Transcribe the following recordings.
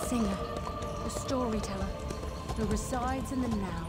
singer, the storyteller, who resides in the now.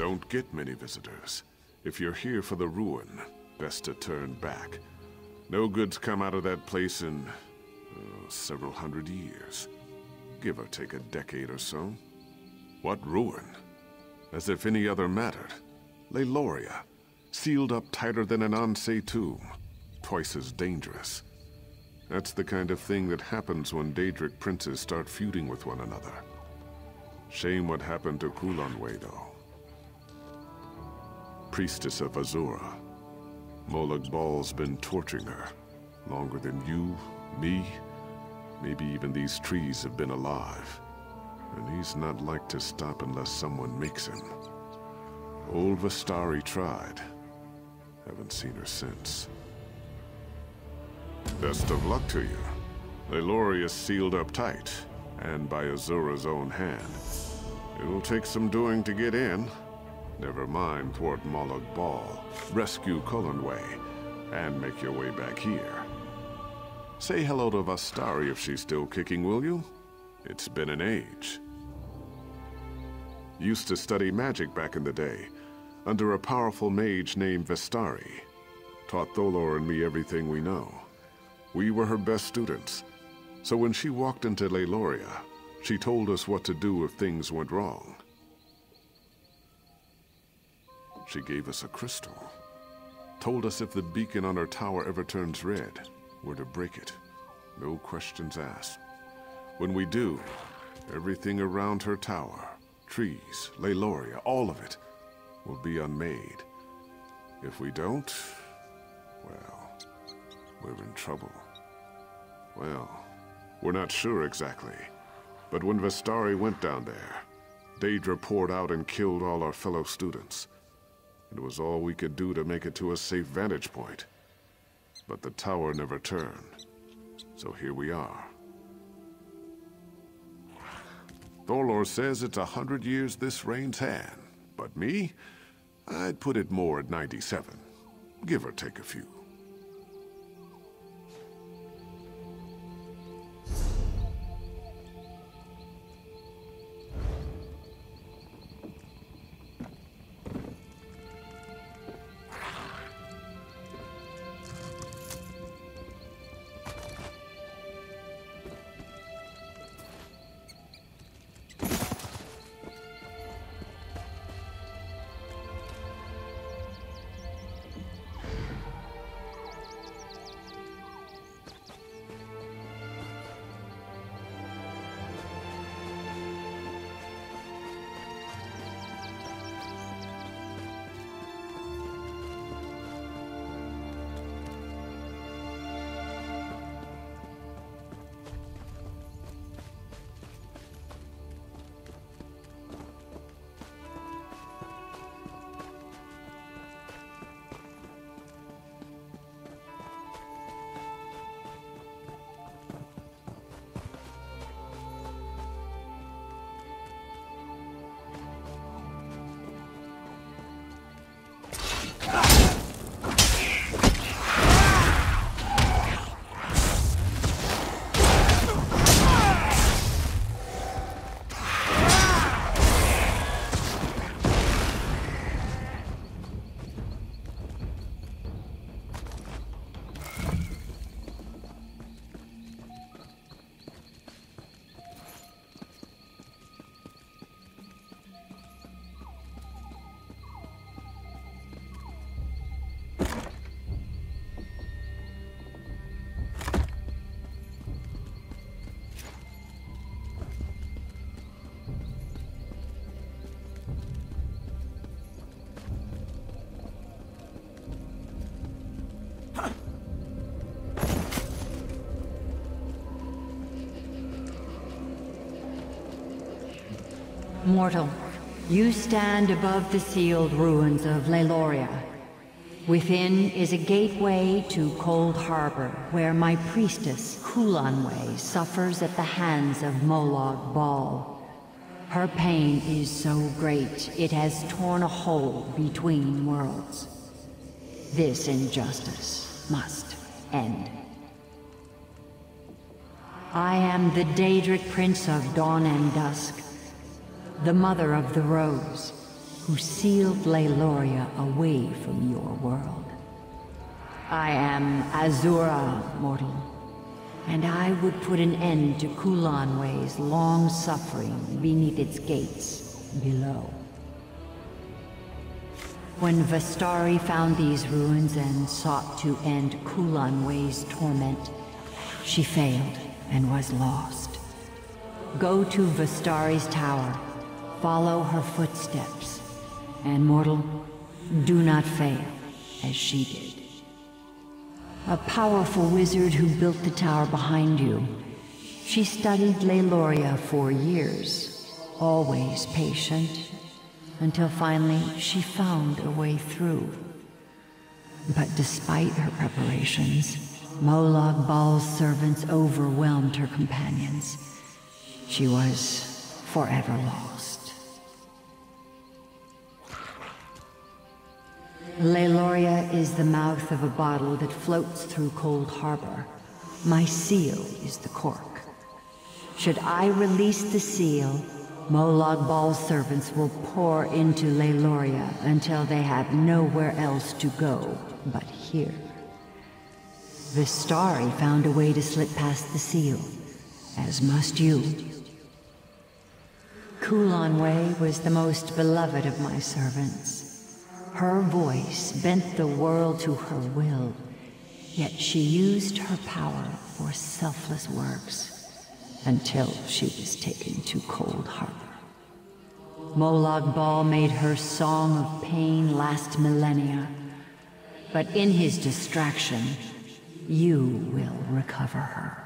Don't get many visitors. If you're here for the ruin, best to turn back. No good's come out of that place in several hundred years. Give or take a decade or so. What ruin? As if any other mattered. Leloria, sealed up tighter than an Ansei tomb. Twice as dangerous. That's the kind of thing that happens when Daedric princes start feuding with one another. Shame what happened to Kulanway, though. Priestess of Azura. Molag Bal's been torturing her. Longer than you, me, maybe even these trees have been alive. And he's not like to stop unless someone makes him. Old Vestari tried. Haven't seen her since. Best of luck to you. Leloria's sealed up tight, and by Azura's own hand. It'll take some doing to get in. Never mind thwart Molag Bal, rescue Kulanway, and make your way back here. Say hello to Vestari if she's still kicking, will you? It's been an age. Used to study magic back in the day, under a powerful mage named Vestari. Taught Tholor and me everything we know. We were her best students, so when she walked into Leloria, she told us what to do if things went wrong. She gave us a crystal. Told us if the beacon on her tower ever turns red, we're to break it. No questions asked. When we do, everything around her tower, trees, Leloria, all of it, will be unmade. If we don't, well, we're in trouble. Well, we're not sure exactly. But when Vestari went down there, Daedra poured out and killed all our fellow students. It was all we could do to make it to a safe vantage point. But the tower never turned. So here we are. Tholor says it's 100 years this reign's had. But me? I'd put it more at 97. Give or take a few. Mortal, you stand above the sealed ruins of Leiloria. Within is a gateway to Cold Harbor, where my priestess, Kulanway, suffers at the hands of Molag Bal. Her pain is so great, it has torn a hole between worlds. This injustice must end. I am the Daedric Prince of Dawn and Dusk, the Mother of the Rose, who sealed Leiloria away from your world. I am Azura, mortal, and I would put an end to Kulanway's long suffering beneath its gates below. When Vestari found these ruins and sought to end Kulanway's torment, she failed and was lost. Go to Vestari's tower, follow her footsteps, and mortal, do not fail as she did. A powerful wizard who built the tower behind you. She studied Leiloria for years, always patient, until finally she found a way through. But despite her preparations, Molag Bal's servants overwhelmed her companions. She was forever lost. Leiloria is the mouth of a bottle that floats through Cold Harbor. My seal is the cork. Should I release the seal, Molag Bal's servants will pour into Leiloria until they have nowhere else to go but here. Vestari found a way to slip past the seal, as must you. Kulanway was the most beloved of my servants. Her voice bent the world to her will, yet she used her power for selfless works until she was taken to Cold Harbor. Molag Bal made her song of pain last millennia, but in his distraction, you will recover her.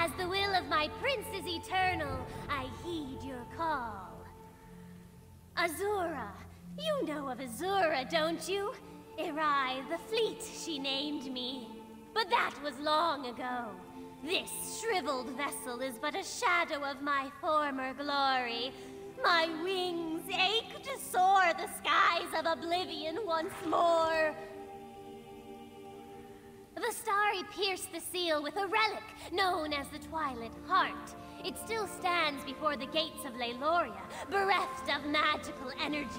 As the will of my prince is eternal, I heed your call. Azura. You know of Azura, don't you? Erai the Fleet, she named me. But that was long ago. This shriveled vessel is but a shadow of my former glory. My wings ache to soar the skies of oblivion once more. Vistari pierced the seal with a relic known as the Twilight Heart. It still stands before the gates of Leiloria, bereft of magical energies.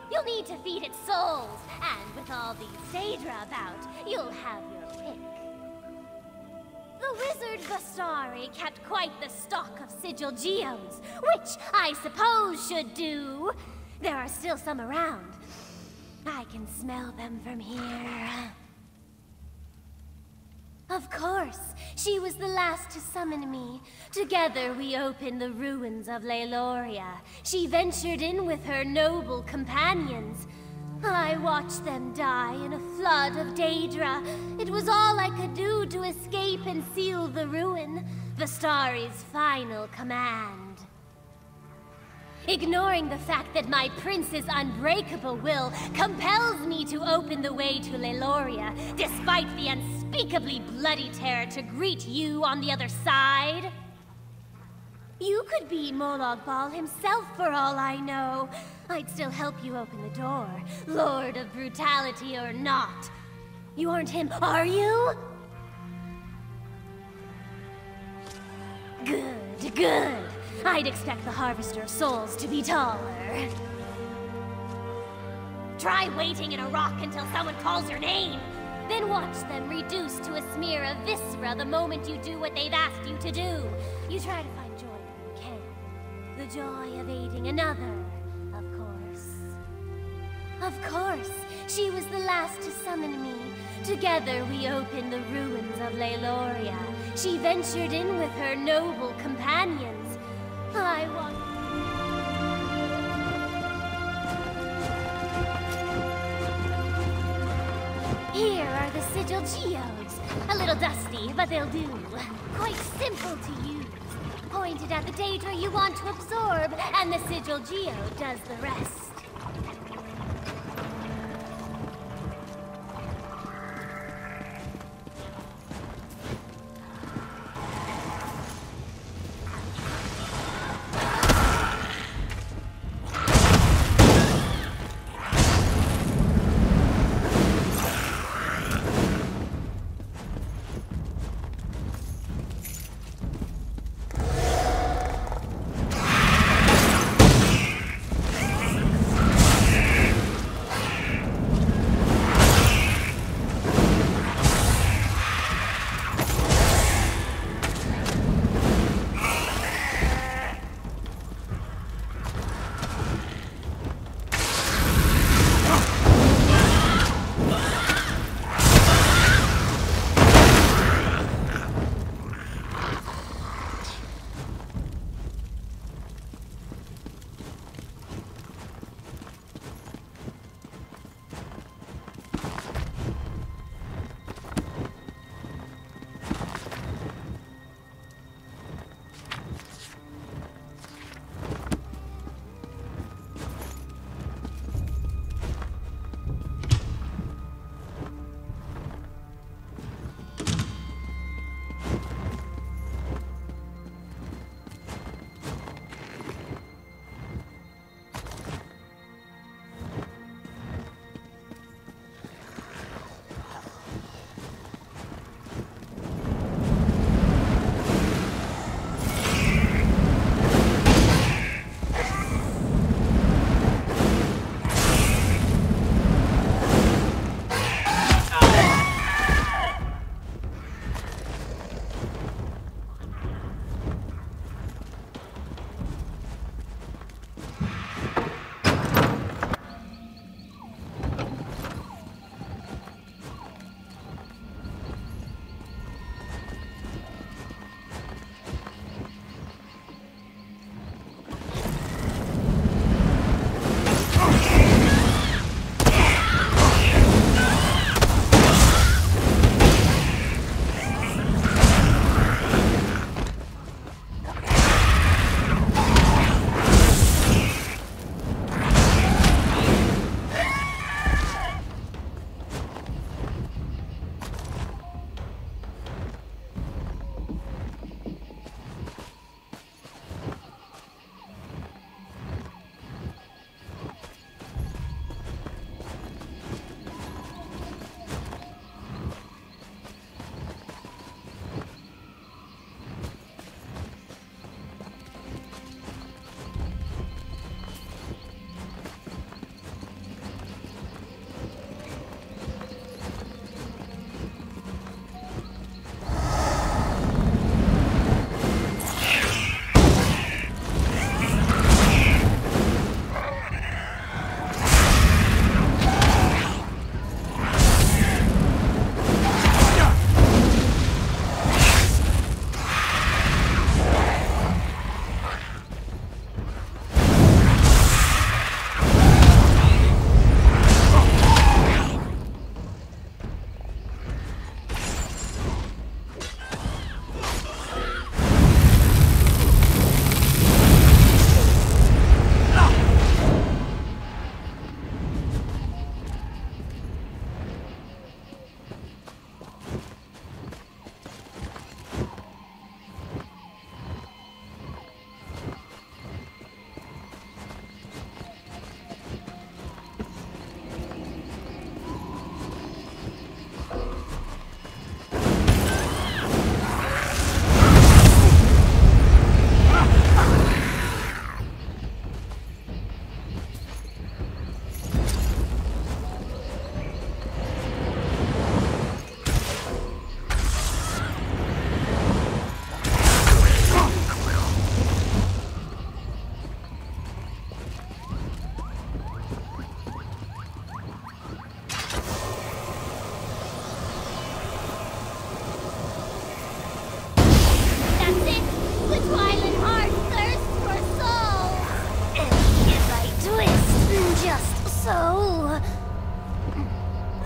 You'll need to feed it souls, and with all these Daedra about, you'll have your pick. The wizard Vistari kept quite the stock of sigil geodes, which I suppose should do. There are still some around. I can smell them from here. Of course, she was the last to summon me. Together we opened the ruins of Leiloria. She ventured in with her noble companions. I watched them die in a flood of Daedra. It was all I could do to escape and seal the ruin, Vistari's final command. Ignoring the fact that my prince's unbreakable will compels me to open the way to Leiloria, despite the unspeakably bloody terror to greet you on the other side. You could be Molag Bal himself for all I know. I'd still help you open the door, Lord of Brutality or not. You aren't him, are you? Good, good. I'd expect the Harvester of Souls to be taller. Try waiting in a rock until someone calls your name. Then watch them reduced to a smear of viscera the moment you do what they've asked you to do. You try to find joy when you can. The joy of aiding another, of course. Of course, she was the last to summon me. Together we opened the ruins of Leiloria. She ventured in with her noble companions. I want... Here are the sigil geodes. A little dusty, but they'll do. Quite simple to use. Pointed at the Daedra you want to absorb, and the sigil geode does the rest.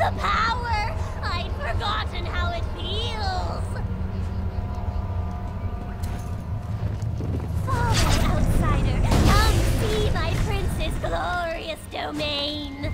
The power! I'd forgotten how it feels! Follow, outsider! Come see my prince's glorious domain!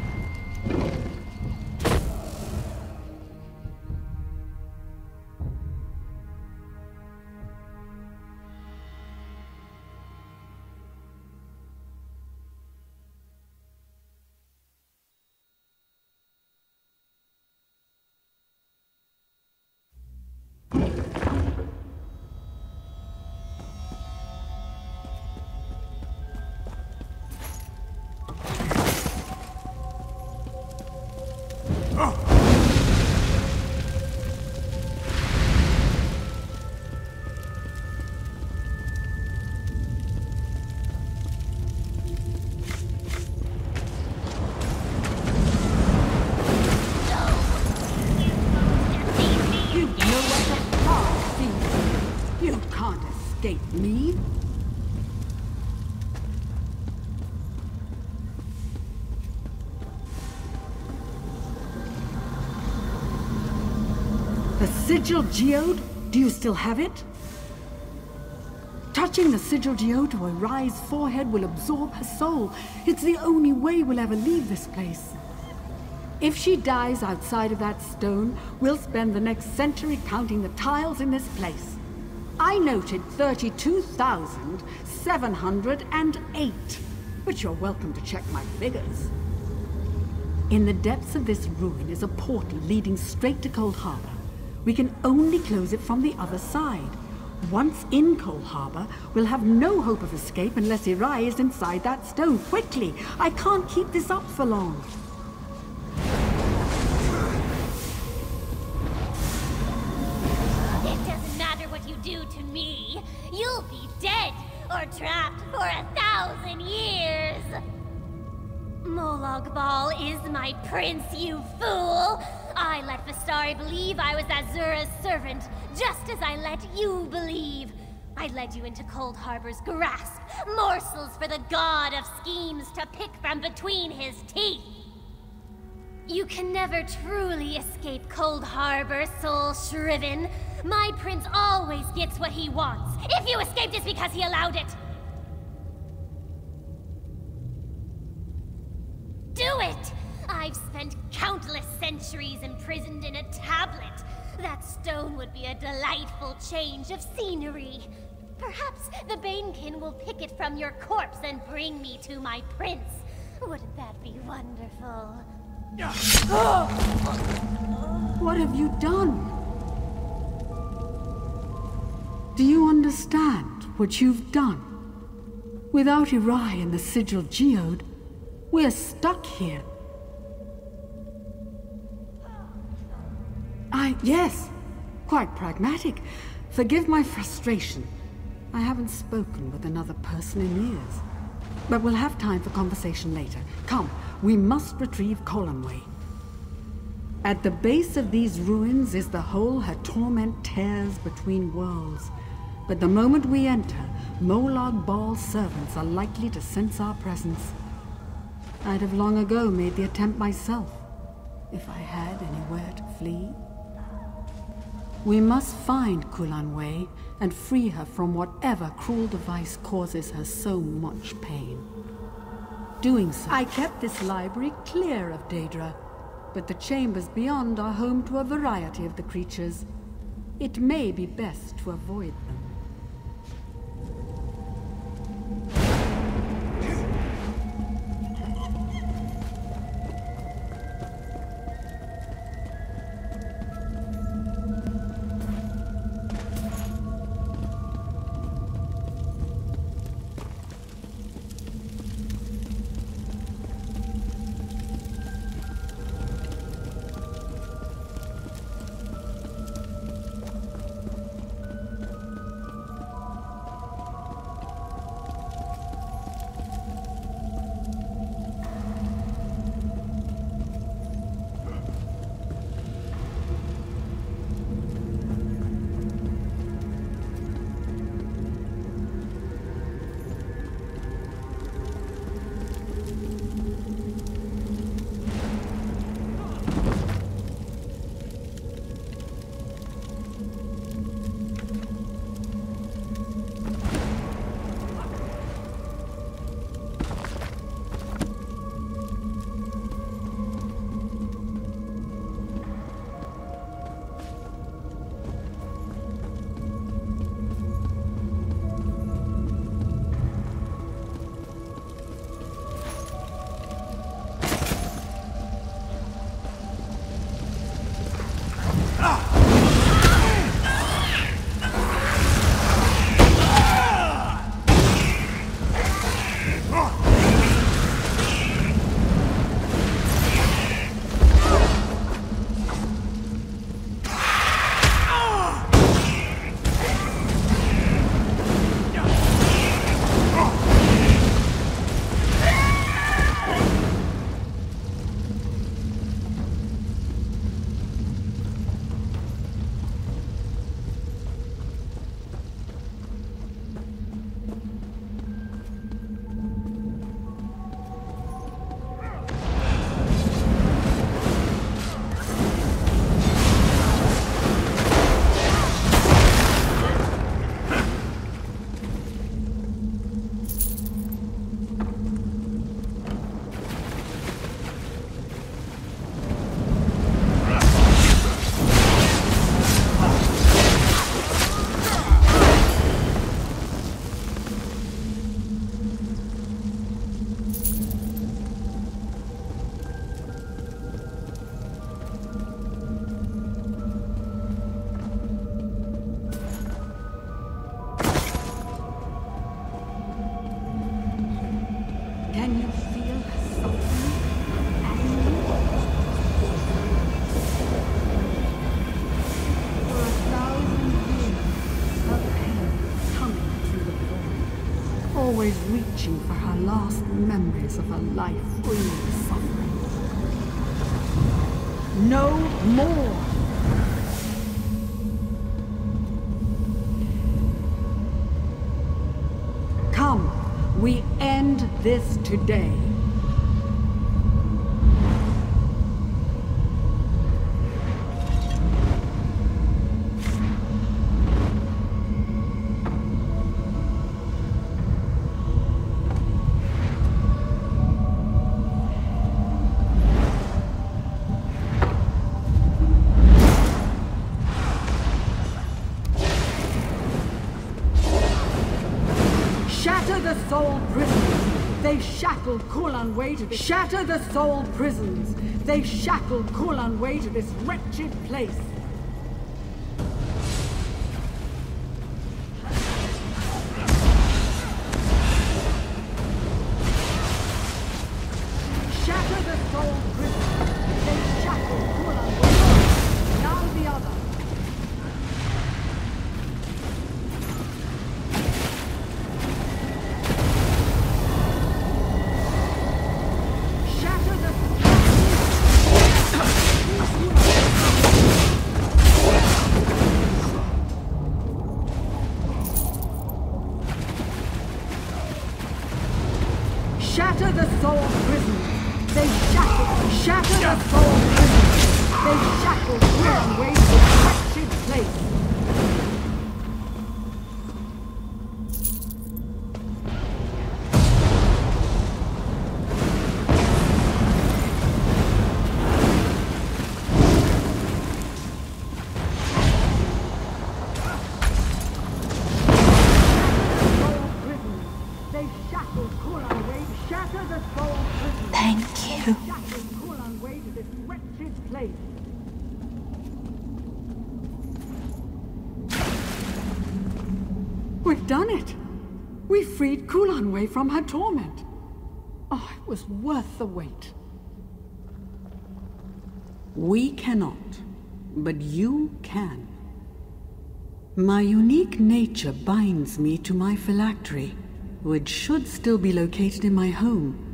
Escape me? The sigil geode? Do you still have it? Touching the sigil geode to Arai's forehead will absorb her soul. It's the only way we'll ever leave this place. If she dies outside of that stone, we'll spend the next century counting the tiles in this place. I noted 32,708, but you're welcome to check my figures. In the depths of this ruin is a portal leading straight to Cold Harbor. We can only close it from the other side. Once in Cold Harbor, we'll have no hope of escape unless Arai is inside that stone. Quickly! I can't keep this up for long. Do to me, you'll be dead or trapped for 1,000 years. Molag Bal is my prince, you fool! I let Vistari believe I was Azura's servant, just as I let you believe. I led you into Cold Harbor's grasp, morsels for the god of schemes to pick from between his teeth. You can never truly escape Cold Harbor, soul shriven. My prince always gets what he wants. If you escaped, it's because he allowed it. Do it! I've spent countless centuries imprisoned in a tablet. That stone would be a delightful change of scenery. Perhaps the Banekin will pick it from your corpse and bring me to my prince. Wouldn't that be wonderful? What have you done? Do you understand what you've done? Without Arai and the sigil geode, we're stuck here. Yes, quite pragmatic. Forgive my frustration. I haven't spoken with another person in years. But we'll have time for conversation later. Come, we must retrieve Colonway. At the base of these ruins is the hole her torment tears between worlds. But the moment we enter, Molag Bal's servants are likely to sense our presence. I'd have long ago made the attempt myself, if I had anywhere to flee. We must find Colonway and free her from whatever cruel device causes her so much pain. Doing so, I kept this library clear of Daedra, but the chambers beyond are home to a variety of the creatures. It may be best to avoid them. always reaching for her last memories of a life free of suffering. No more! Come, we end this today. The soul prisons. They shackle Kulan way to this. Shatter the soul prisons. They shackle Kulan way to this wretched place. Shatter the soul prisons. They shackle Kulan way. Now the other. Shatter the soul prisons. They shatter the soul prisons. They shackle Kulan way to this wretched place. Thank you. We've done it. We freed Kulan Way from her torment. Oh, it was worth the wait. We cannot, but you can. My unique nature binds me to my phylactery, which should still be located in my home.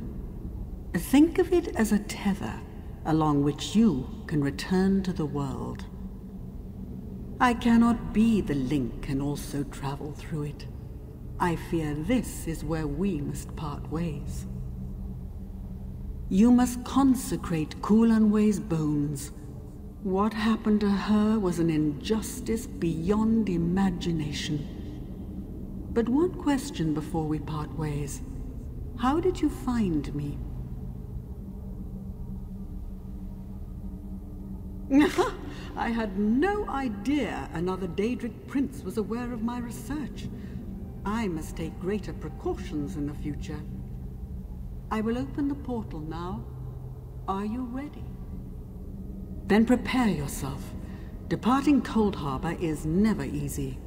Think of it as a tether, along which you can return to the world. I cannot be the link and also travel through it. I fear this is where we must part ways. You must consecrate Kulan Way's bones. What happened to her was an injustice beyond imagination. But one question before we part ways. How did you find me? I had no idea another Daedric prince was aware of my research. I must take greater precautions in the future. I will open the portal now. Are you ready? Then prepare yourself. Departing Cold Harbor is never easy.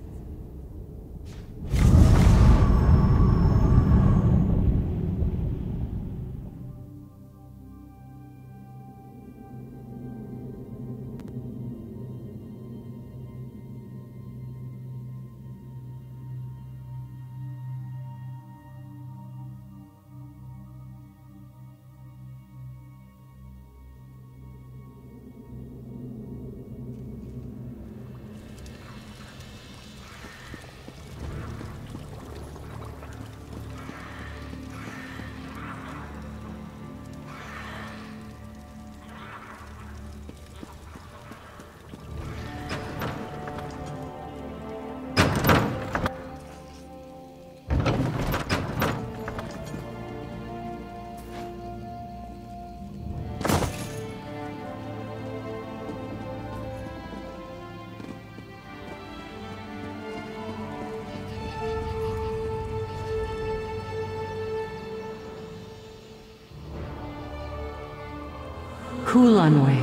Kulan Way,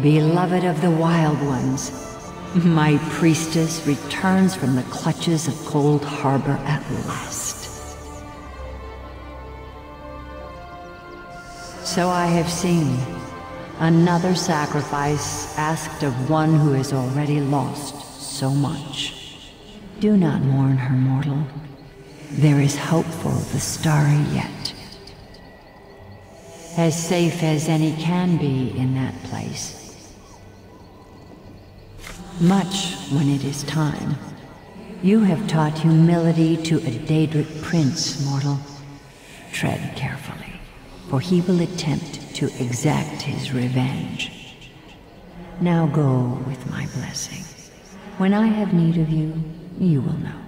beloved of the Wild Ones, my priestess returns from the clutches of Cold Harbor at last. So I have seen another sacrifice asked of one who has already lost so much. Do not mourn her, mortal. there is hope for Vistari yet. As safe as any can be in that place. Much when it is time. You have taught humility to a Daedric prince, mortal. Tread carefully, for he will attempt to exact his revenge. Now go with my blessing. When I have need of you, you will know.